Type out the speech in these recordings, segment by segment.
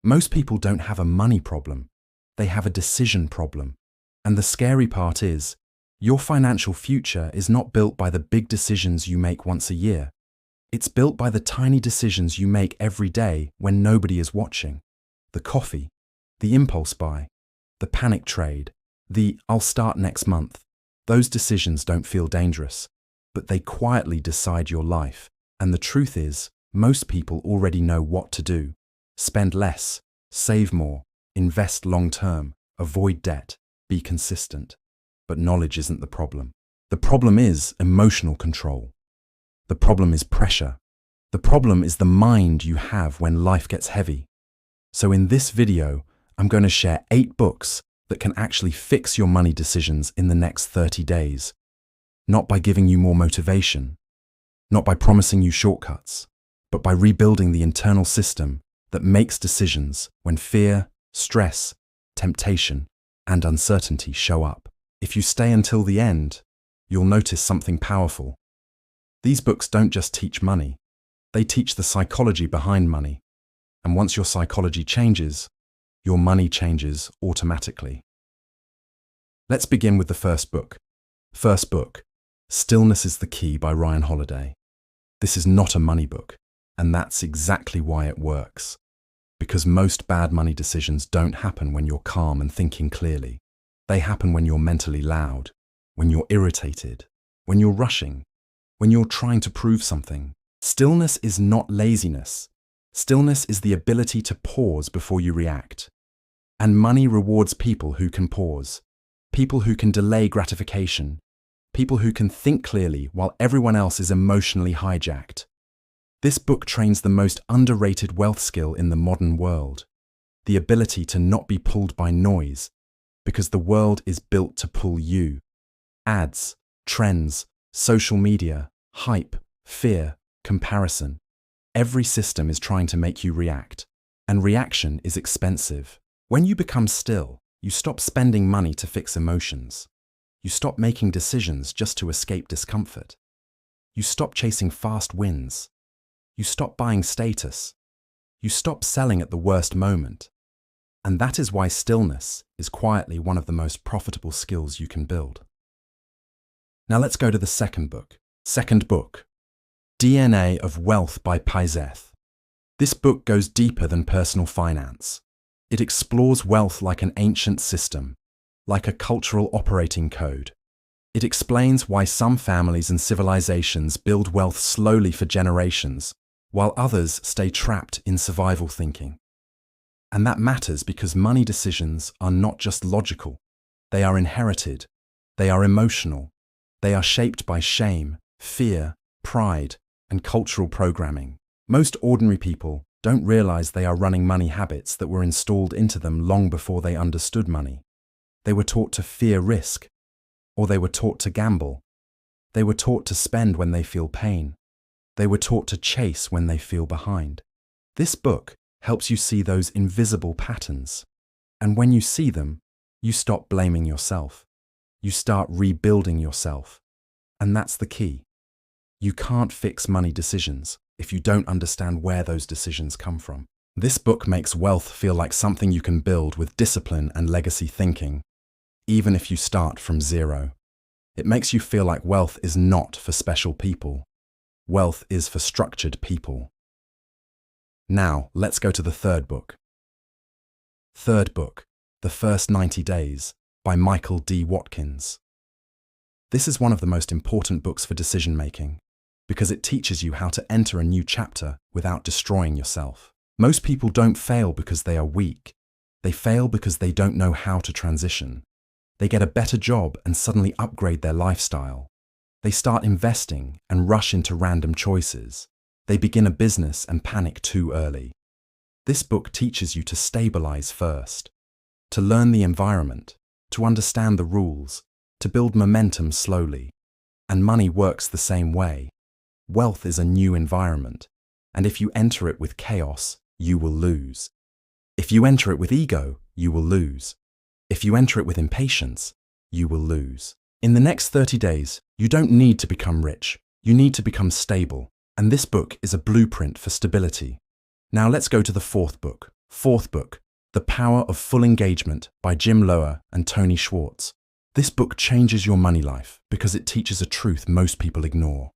Most people don't have a money problem. They have a decision problem. And the scary part is, your financial future is not built by the big decisions you make once a year. It's built by the tiny decisions you make every day when nobody is watching. The coffee, the impulse buy, the panic trade, the "I'll start next month." Those decisions don't feel dangerous, but they quietly decide your life. And the truth is, most people already know what to do. Spend less, save more, invest long-term, avoid debt, be consistent. But knowledge isn't the problem. The problem is emotional control. The problem is pressure. The problem is the mind you have when life gets heavy. So in this video, I'm going to share 8 books that can actually fix your money decisions in the next 30 days. Not by giving you more motivation, not by promising you shortcuts, but by rebuilding the internal system that makes decisions when fear, stress, temptation, and uncertainty show up. If you stay until the end, you'll notice something powerful. These books don't just teach money, they teach the psychology behind money. And once your psychology changes, your money changes automatically. Let's begin with the first book. First book, Stillness is the Key by Ryan Holiday. This is not a money book, and that's exactly why it works. Because most bad money decisions don't happen when you're calm and thinking clearly. They happen when you're mentally loud, when you're irritated, when you're rushing, when you're trying to prove something. Stillness is not laziness. Stillness is the ability to pause before you react. And money rewards people who can pause, people who can delay gratification, people who can think clearly while everyone else is emotionally hijacked. This book trains the most underrated wealth skill in the modern world, the ability to not be pulled by noise, because the world is built to pull you. Ads, trends, social media, hype, fear, comparison. Every system is trying to make you react, and reaction is expensive. When you become still, you stop spending money to fix emotions. You stop making decisions just to escape discomfort. You stop chasing fast wins. You stop buying status. You stop selling at the worst moment. And that is why stillness is quietly one of the most profitable skills you can build. Now let's go to the second book. Second book, DNA of Wealth by Paiseth. This book goes deeper than personal finance. It explores wealth like an ancient system, like a cultural operating code. It explains why some families and civilizations build wealth slowly for generations, while others stay trapped in survival thinking. And that matters because money decisions are not just logical. They are inherited. They are emotional. They are shaped by shame, fear, pride, and cultural programming. Most ordinary people don't realize they are running money habits that were installed into them long before they understood money. They were taught to fear risk, or they were taught to gamble. They were taught to spend when they feel pain. They were taught to chase when they feel behind. This book helps you see those invisible patterns. And when you see them, you stop blaming yourself. You start rebuilding yourself. And that's the key. You can't fix money decisions if you don't understand where those decisions come from. This book makes wealth feel like something you can build with discipline and legacy thinking, even if you start from zero. It makes you feel like wealth is not for special people. Wealth is for structured people. Now, let's go to the third book. Third book, The First 90 Days by Michael D. Watkins. This is one of the most important books for decision making because it teaches you how to enter a new chapter without destroying yourself. Most people don't fail because they are weak. They fail because they don't know how to transition. They get a better job and suddenly upgrade their lifestyle. They start investing and rush into random choices. They begin a business and panic too early. This book teaches you to stabilize first, to learn the environment, to understand the rules, to build momentum slowly. And money works the same way. Wealth is a new environment, and if you enter it with chaos, you will lose. If you enter it with ego, you will lose. If you enter it with impatience, you will lose. In the next 30 days, you don't need to become rich. You need to become stable. And this book is a blueprint for stability. Now let's go to the fourth book. Fourth book, The Power of Full Engagement by Jim Loehr and Tony Schwartz. This book changes your money life because it teaches a truth most people ignore.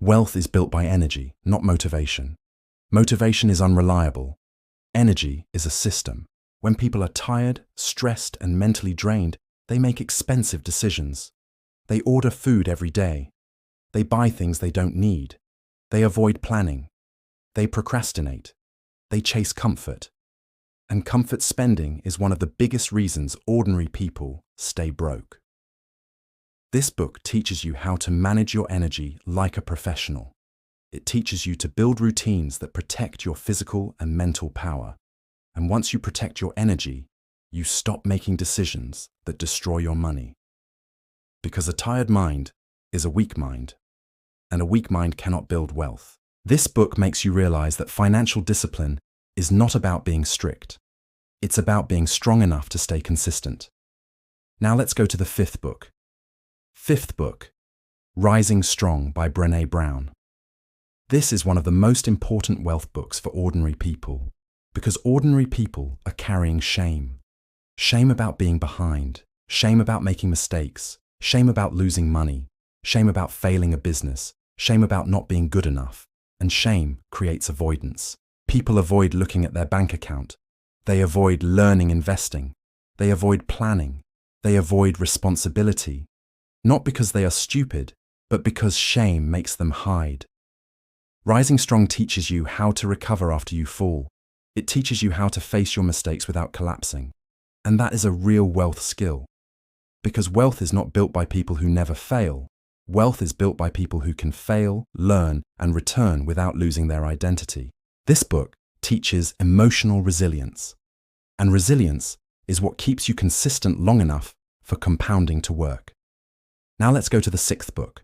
Wealth is built by energy, not motivation. Motivation is unreliable. Energy is a system. When people are tired, stressed, and mentally drained, they make expensive decisions. They order food every day. They buy things they don't need. They avoid planning. They procrastinate. They chase comfort. And comfort spending is one of the biggest reasons ordinary people stay broke. This book teaches you how to manage your energy like a professional. It teaches you to build routines that protect your physical and mental power. And once you protect your energy, you stop making decisions that destroy your money. Because a tired mind is a weak mind, and a weak mind cannot build wealth. This book makes you realize that financial discipline is not about being strict. It's about being strong enough to stay consistent. Now let's go to the fifth book. Fifth book, Rising Strong by Brené Brown. This is one of the most important wealth books for ordinary people, because ordinary people are carrying shame. Shame about being behind, shame about making mistakes, shame about losing money, shame about failing a business, shame about not being good enough, and shame creates avoidance. People avoid looking at their bank account. They avoid learning investing. They avoid planning. They avoid responsibility. Not because they are stupid, but because shame makes them hide. Rising Strong teaches you how to recover after you fall. It teaches you how to face your mistakes without collapsing. And that is a real wealth skill. Because wealth is not built by people who never fail. Wealth is built by people who can fail, learn, and return without losing their identity. This book teaches emotional resilience. And resilience is what keeps you consistent long enough for compounding to work. Now let's go to the sixth book.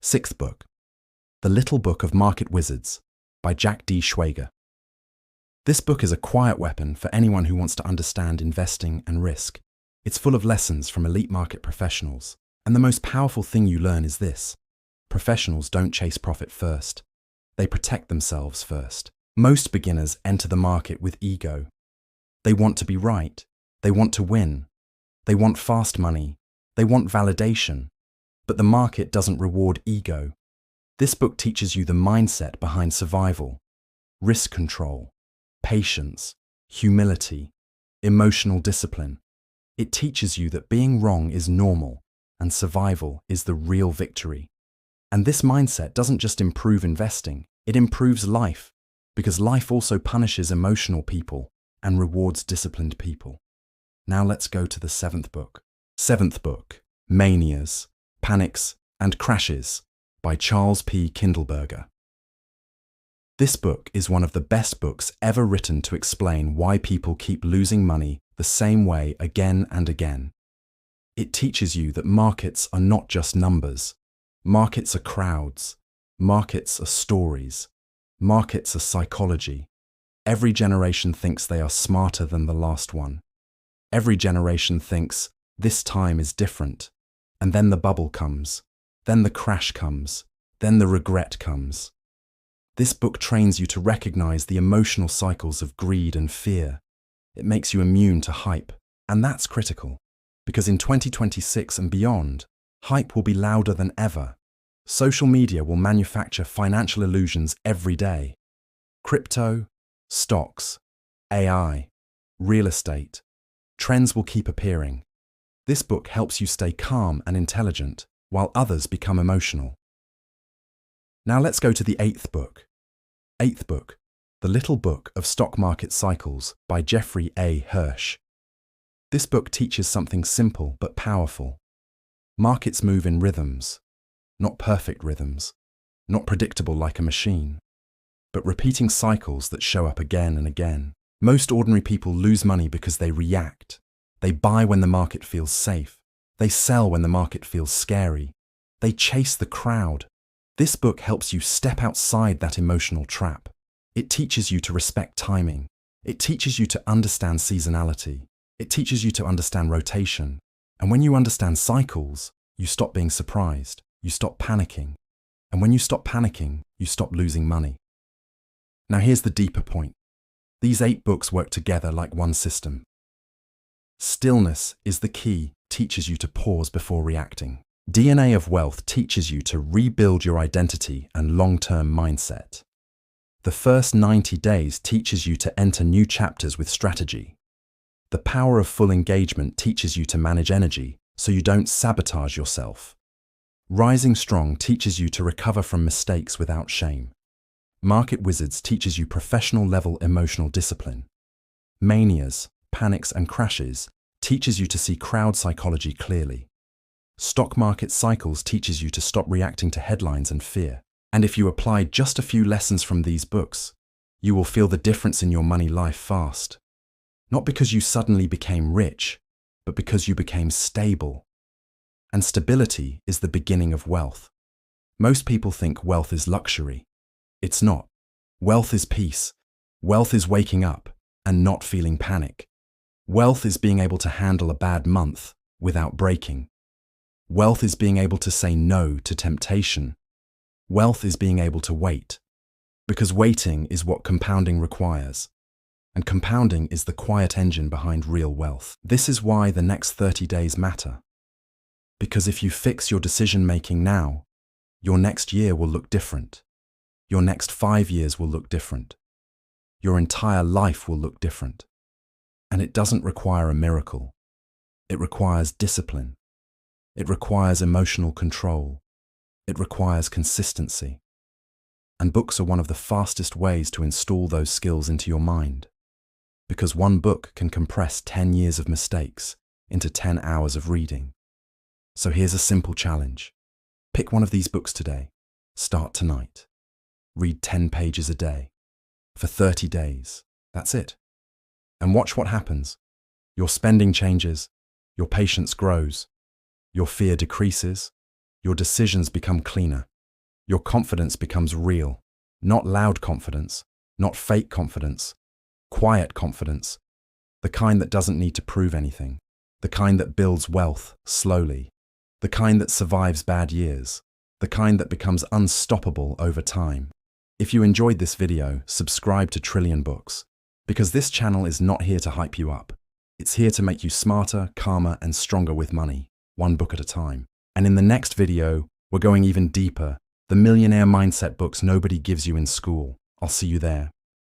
Sixth book, The Little Book of Market Wizards by Jack D. Schwager. This book is a quiet weapon for anyone who wants to understand investing and risk. It's full of lessons from elite market professionals. And the most powerful thing you learn is this: professionals don't chase profit first. They protect themselves first. Most beginners enter the market with ego. They want to be right. They want to win. They want fast money. They want validation. But the market doesn't reward ego. This book teaches you the mindset behind survival, risk control, patience, humility, emotional discipline. It teaches you that being wrong is normal and survival is the real victory. And this mindset doesn't just improve investing, it improves life, because life also punishes emotional people and rewards disciplined people. Now let's go to the seventh book. Seventh book, Manias, Panics, and Crashes by Charles P. Kindleberger. This book is one of the best books ever written to explain why people keep losing money the same way again and again. It teaches you that markets are not just numbers. Markets are crowds. Markets are stories. Markets are psychology. Every generation thinks they are smarter than the last one. Every generation thinks this time is different. And then the bubble comes. Then the crash comes. Then the regret comes. This book trains you to recognize the emotional cycles of greed and fear. It makes you immune to hype. And that's critical. Because in 2026 and beyond, hype will be louder than ever. Social media will manufacture financial illusions every day. Crypto, stocks, AI, real estate. Trends will keep appearing. This book helps you stay calm and intelligent, while others become emotional. Now let's go to the eighth book. Eighth book, The Little Book of Stock Market Cycles by Jeffrey A. Hirsch. This book teaches something simple but powerful. Markets move in rhythms, not perfect rhythms, not predictable like a machine, but repeating cycles that show up again and again. Most ordinary people lose money because they react. They buy when the market feels safe. They sell when the market feels scary. They chase the crowd. This book helps you step outside that emotional trap. It teaches you to respect timing. It teaches you to understand seasonality. It teaches you to understand rotation. And when you understand cycles, you stop being surprised. You stop panicking. And when you stop panicking, you stop losing money. Now here's the deeper point. These 8 books work together like one system. Stillness is the key, teaches you to pause before reacting. DNA of Wealth teaches you to rebuild your identity and long-term mindset. The first 90 days teaches you to enter new chapters with strategy. The Power of Full Engagement teaches you to manage energy so you don't sabotage yourself. Rising Strong teaches you to recover from mistakes without shame. Market Wizards teaches you professional-level emotional discipline. Manias, Panics and Crashes teaches you to see crowd psychology clearly. Stock Market Cycles teaches you to stop reacting to headlines and fear. And if you apply just a few lessons from these books, you will feel the difference in your money life fast. Not because you suddenly became rich, but because you became stable. And stability is the beginning of wealth. Most people think wealth is luxury. It's not. Wealth is peace. Wealth is waking up and not feeling panic. Wealth is being able to handle a bad month without breaking. Wealth is being able to say no to temptation. Wealth is being able to wait. Because waiting is what compounding requires. And compounding is the quiet engine behind real wealth. This is why the next 30 days matter. Because if you fix your decision-making now, your next year will look different. Your next 5 years will look different. Your entire life will look different. And it doesn't require a miracle. It requires discipline. It requires emotional control. It requires consistency. And books are one of the fastest ways to install those skills into your mind. Because one book can compress 10 years of mistakes into 10 hours of reading. So here's a simple challenge. Pick one of these books today. Start tonight. Read 10 pages a day. For 30 days. That's it. And watch what happens. Your spending changes. Your patience grows. Your fear decreases. Your decisions become cleaner. Your confidence becomes real. Not loud confidence. Not fake confidence. Quiet confidence. The kind that doesn't need to prove anything. The kind that builds wealth slowly. The kind that survives bad years. The kind that becomes unstoppable over time. If you enjoyed this video, subscribe to Trillion Books. Because this channel is not here to hype you up. It's here to make you smarter, calmer, and stronger with money, one book at a time. And in the next video, we're going even deeper. The millionaire mindset books nobody gives you in school. I'll see you there.